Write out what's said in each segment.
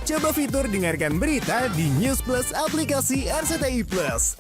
Coba fitur dengarkan berita di News Plus aplikasi RCTI Plus.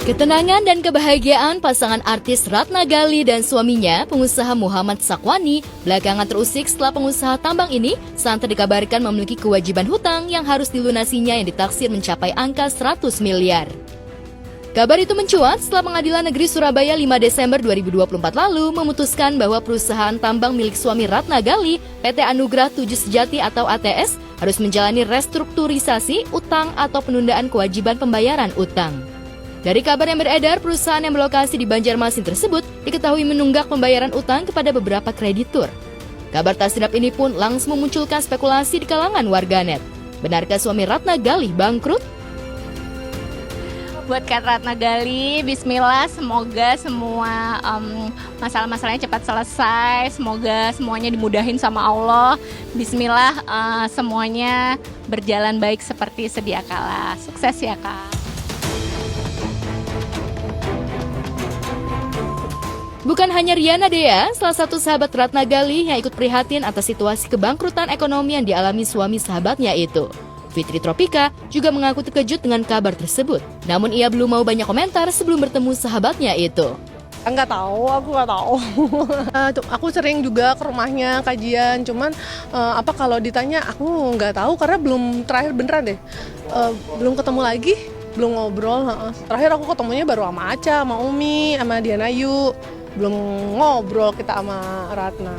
Ketenangan dan kebahagiaan pasangan artis Ratna Gali dan suaminya, pengusaha Muhammad Sakwani, belakangan terusik setelah pengusaha tambang ini santer dikabarkan memiliki kewajiban hutang yang harus dilunasinya yang ditaksir mencapai angka 100 miliar. Kabar itu mencuat setelah Pengadilan Negeri Surabaya 5 Desember 2024 lalu memutuskan bahwa perusahaan tambang milik suami Ratna Gali, PT Anugrah 7 Sejati atau ATS, harus menjalani restrukturisasi utang atau penundaan kewajiban pembayaran utang. Dari kabar yang beredar, perusahaan yang berlokasi di Banjarmasin tersebut diketahui menunggak pembayaran utang kepada beberapa kreditur. Kabar tak sedap ini pun langsung memunculkan spekulasi di kalangan warganet. Benarkah suami Ratna Gali bangkrut? Buat Kak Ratna Gali, bismillah, semoga semua masalah-masalahnya cepat selesai, semoga semuanya dimudahin sama Allah. Bismillah, semuanya berjalan baik seperti sedia kala. Sukses ya Kak. Bukan hanya Riana Dea, salah satu sahabat Ratna Gali yang ikut prihatin atas situasi kebangkrutan ekonomi yang dialami suami sahabatnya itu. Fitri Tropika juga mengaku terkejut dengan kabar tersebut. Namun ia belum mau banyak komentar sebelum bertemu sahabatnya itu. Nggak tahu, aku nggak tahu. Aku sering juga ke rumahnya kajian, cuman kalau ditanya aku nggak tahu karena belum terakhir beneran deh. Belum ketemu lagi, belum ngobrol. Terakhir aku ketemunya baru sama Aca, sama Umi, sama Diana Ayu. Belum ngobrol kita sama Ratna.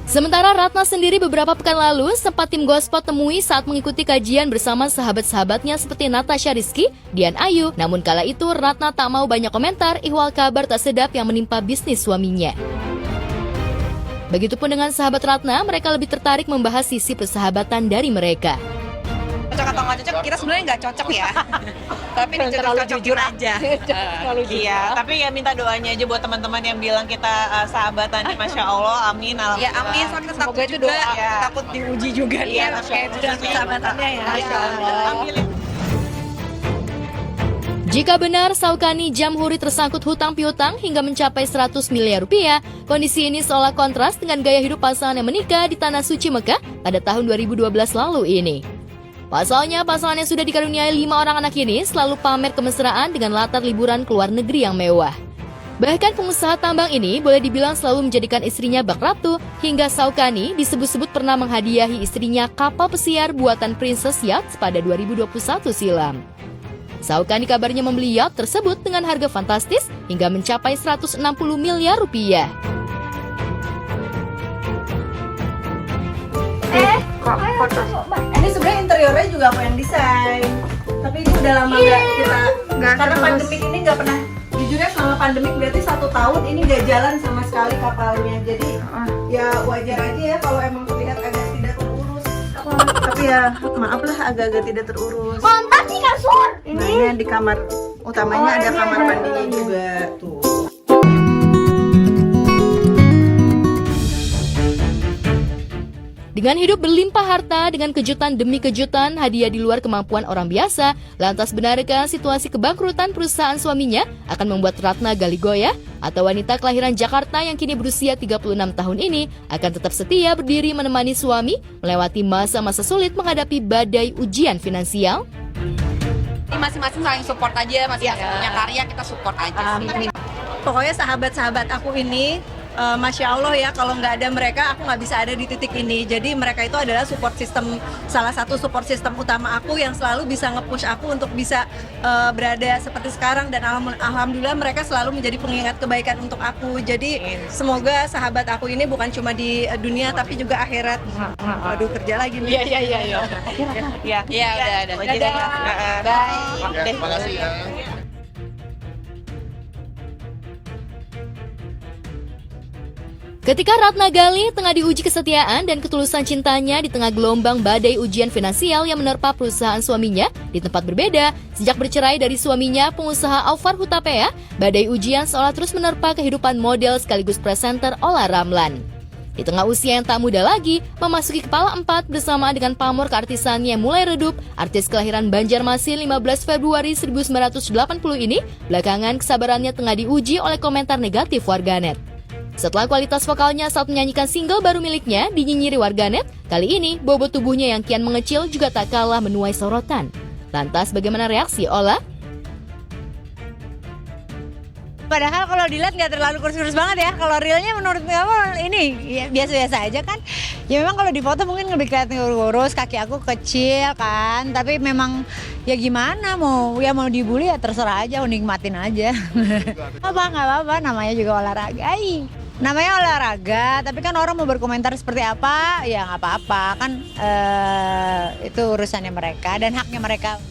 Sementara Ratna sendiri beberapa pekan lalu sempat tim Gospot temui saat mengikuti kajian bersama sahabat-sahabatnya seperti Natasha Rizky, Dian Ayu. Namun kala itu Ratna tak mau banyak komentar ihwal kabar tak sedap yang menimpa bisnis suaminya. Begitupun dengan sahabat Ratna, mereka lebih tertarik membahas sisi persahabatan dari mereka. Cocok atau nggak cocok, kita sebenarnya nggak cocok ya. Tapi dicocok-cocokin aja. Iya, tapi ya minta doanya aja buat teman-teman yang bilang kita sahabatan nih, Masya Allah, amin. Ya amin, soalnya kita takut itu juga, doa, ya. takut diuji juga Iya, nih, Masya Allah. dengan persahabatannya ya. Masya Allah. Jika benar Saukani Jamhuri tersangkut hutang piutang hingga mencapai 100 miliar rupiah, kondisi ini seolah kontras dengan gaya hidup pasangan yang menikah di Tanah Suci Mekah pada tahun 2012 lalu ini. Pasalnya, pasangan yang sudah dikaruniai 5 orang anak ini selalu pamer kemesraan dengan latar liburan ke luar negeri yang mewah. Bahkan pengusaha tambang ini boleh dibilang selalu menjadikan istrinya bak ratu, hingga Saukani disebut-sebut pernah menghadiahi istrinya kapal pesiar buatan Princess Yachts pada 2021 silam. Saukani kabarnya membeli yacht tersebut dengan harga fantastis hingga mencapai 160 miliar rupiah. Ini sebenarnya interiornya juga aku yang desain. Tapi ini udah lama nggak karena pandemik ini nggak pernah. Jujurnya selama pandemik berarti 1 tahun ini nggak jalan sama sekali kapalnya. Jadi ya wajar aja ya kalau emang terlihat agak tidak terurus. Tapi ya maaf lah agak-agak tidak terurus. Mantap nih kasur. Nah, di kamar utamanya ada kamar mandinya juga tuh. Dengan hidup berlimpah harta, dengan kejutan demi kejutan, hadiah di luar kemampuan orang biasa, lantas benarkah situasi kebangkrutan perusahaan suaminya akan membuat Ratna Gali goyah? Atau wanita kelahiran Jakarta yang kini berusia 36 tahun ini akan tetap setia berdiri menemani suami melewati masa-masa sulit menghadapi badai ujian finansial? Masing-masing saling support aja, masing-masing punya karya kita support aja sih. Pokoknya sahabat-sahabat aku ini Masya Allah ya, kalau nggak ada mereka aku nggak bisa ada di titik ini. Jadi mereka itu adalah support system, salah satu support system utama aku yang selalu bisa nge-push aku untuk bisa berada seperti sekarang. Dan alhamdulillah mereka selalu menjadi pengingat kebaikan untuk aku. Jadi semoga sahabat aku ini bukan cuma di dunia tapi juga akhirat. Waduh, kerja lagi nih. Iya, udah. Bye. Terima kasih ya. Ketika Ratna Gali tengah diuji kesetiaan dan ketulusan cintanya di tengah gelombang badai ujian finansial yang menerpa perusahaan suaminya di tempat berbeda, sejak bercerai dari suaminya, pengusaha Alvar Hutapea, badai ujian seolah terus menerpa kehidupan model sekaligus presenter Olla Ramlan. Di tengah usia yang tak muda lagi, memasuki kepala 4 bersamaan dengan pamor keartisannya yang mulai redup, artis kelahiran Banjarmasin 15 Februari 1980 ini, belakangan kesabarannya tengah diuji oleh komentar negatif warganet. Setelah kualitas vokalnya saat menyanyikan single baru miliknya dinyinyiri warganet, kali ini bobot tubuhnya yang kian mengecil juga tak kalah menuai sorotan. Lantas bagaimana reaksi Olla? Padahal kalau dilihat nggak terlalu kurus-kurus banget ya. Kalau realnya menurut kamu ini ya, biasa-biasa aja kan. Ya memang kalau di foto mungkin lebih kelihatan kurus, kaki aku kecil kan. Tapi memang ya gimana mau dibully ya terserah aja, nikmatin aja. Nggak apa-apa, namanya juga olahraga. Namanya olahraga, tapi kan orang mau berkomentar seperti apa, ya nggak apa-apa kan. Itu urusannya mereka dan haknya mereka.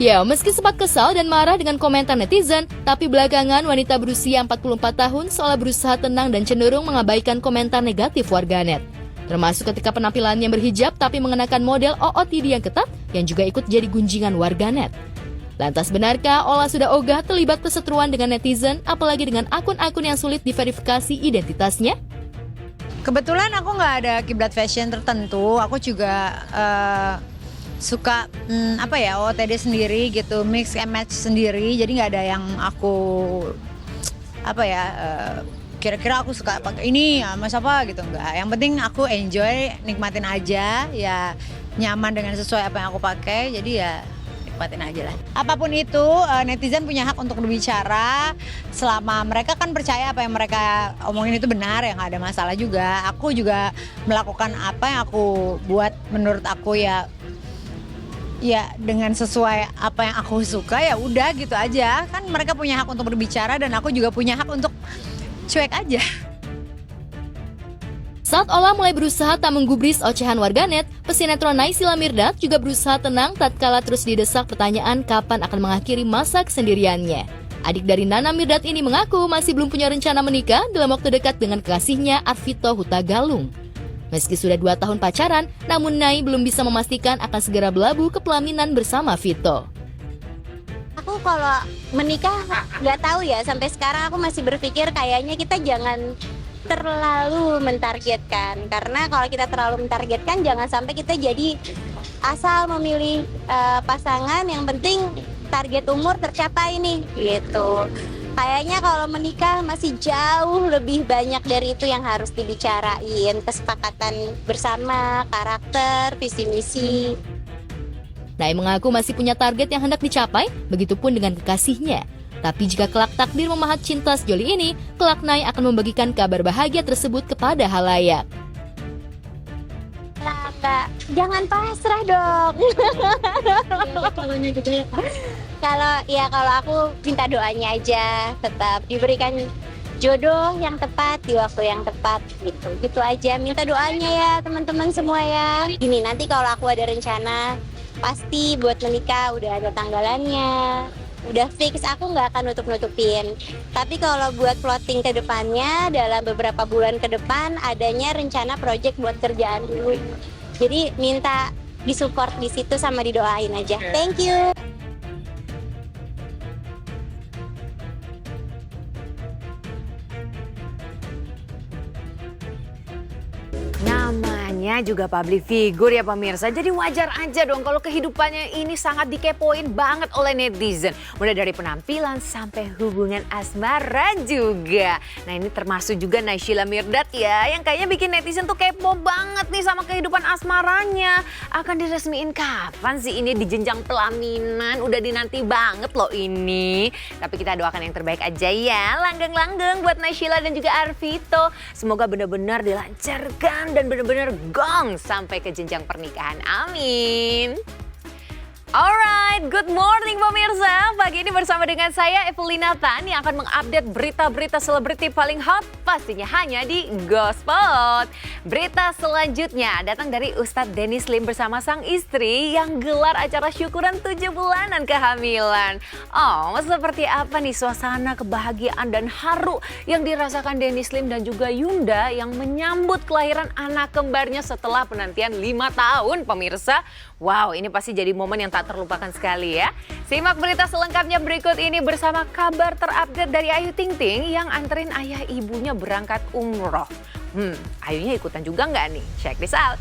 Ya, meski sempat kesal dan marah dengan komentar netizen, tapi belakangan wanita berusia 44 tahun seolah berusaha tenang dan cenderung mengabaikan komentar negatif warganet. Termasuk ketika penampilannya berhijab tapi mengenakan model OOTD yang ketat yang juga ikut jadi gunjingan warganet. Lantas benarkah Olla sudah ogah terlibat perseteruan dengan netizen, apalagi dengan akun-akun yang sulit diverifikasi identitasnya? Kebetulan aku nggak ada kiblat fashion tertentu, aku juga suka OOTD sendiri gitu, mix and match sendiri, jadi nggak ada yang aku kira-kira aku suka pakai ini sama siapa gitu, nggak. Yang penting aku enjoy, nikmatin aja, ya nyaman dengan sesuai apa yang aku pakai, jadi ya nikmatin aja lah. Apapun itu, netizen punya hak untuk berbicara selama mereka kan percaya apa yang mereka omongin itu benar, ya nggak ada masalah juga. Aku juga melakukan apa yang aku buat menurut aku ya dengan sesuai apa yang aku suka, ya udah gitu aja. Kan mereka punya hak untuk berbicara dan aku juga punya hak untuk cuek aja. Saat Olla mulai berusaha tak menggubris ocehan warganet, pesinetron Naysila Mirdad juga berusaha tenang tatkala terus didesak pertanyaan kapan akan mengakhiri masa kesendiriannya. Adik dari Nana Mirdad ini mengaku masih belum punya rencana menikah dalam waktu dekat dengan kekasihnya Arvito Hutagalung. Meski sudah 2 tahun pacaran, namun Nay belum bisa memastikan akan segera berlabuh ke pelaminan bersama Vito. Aku kalau menikah nggak tahu ya, sampai sekarang aku masih berpikir kayaknya kita jangan terlalu mentargetkan. Karena kalau kita terlalu mentargetkan, jangan sampai kita jadi asal memilih pasangan yang penting target umur tercapai nih gitu. Kayaknya kalau menikah masih jauh lebih banyak dari itu yang harus dibicarain. Kesepakatan bersama, karakter, visi misi. Nay mengaku masih punya target yang hendak dicapai, begitupun dengan kekasihnya. Tapi jika kelak takdir memahat cinta sejoli ini, kelak Nay akan membagikan kabar bahagia tersebut kepada halayak. Mbak, jangan pasrah dong. Kalau aku minta doanya aja, tetap diberikan jodoh yang tepat di waktu yang tepat gitu aja. Minta doanya ya teman-teman semua ya. Gini, nanti kalau aku ada rencana pasti buat menikah udah ada tanggalannya, udah fix, aku nggak akan nutup-nutupin. Tapi kalau buat plotting ke depannya dalam beberapa bulan ke depan adanya rencana project buat kerjaan dulu. Jadi minta disupport di situ sama didoain aja. Thank you. Namanya juga public figure ya pemirsa, jadi wajar aja dong kalau kehidupannya ini sangat dikepoin banget oleh netizen. Mulai dari penampilan sampai hubungan asmara juga. Nah ini termasuk juga Naysila Mirdad ya, yang kayaknya bikin netizen tuh kepo banget nih sama kehidupan asmaranya. Akan diresmiin kapan sih ini di jenjang pelaminan? Udah dinanti banget loh ini. Tapi kita doakan yang terbaik aja ya, langgeng-langgeng buat Naysila dan juga Arvito. Semoga benar-benar dilancarkan dan benar-benar gong sampai ke jenjang pernikahan. Amin. Alright, good morning pemirsa. Pagi ini bersama dengan saya Evelina Tan yang akan mengupdate berita-berita selebriti paling hot pastinya hanya di Gospot. Berita selanjutnya datang dari Ustadz Dennis Lim bersama sang istri yang gelar acara syukuran 7 bulanan kehamilan. Oh, seperti apa nih suasana kebahagiaan dan haru yang dirasakan Dennis Lim dan juga Yunda yang menyambut kelahiran anak kembarnya setelah penantian 5 tahun pemirsa. Wow, ini pasti jadi momen yang tak terlupakan sekali ya. Simak berita selengkapnya berikut ini bersama kabar terupdate dari Ayu Ting Ting yang anterin ayah ibunya berangkat umroh. Ayunya ikutan juga nggak nih? Check this out.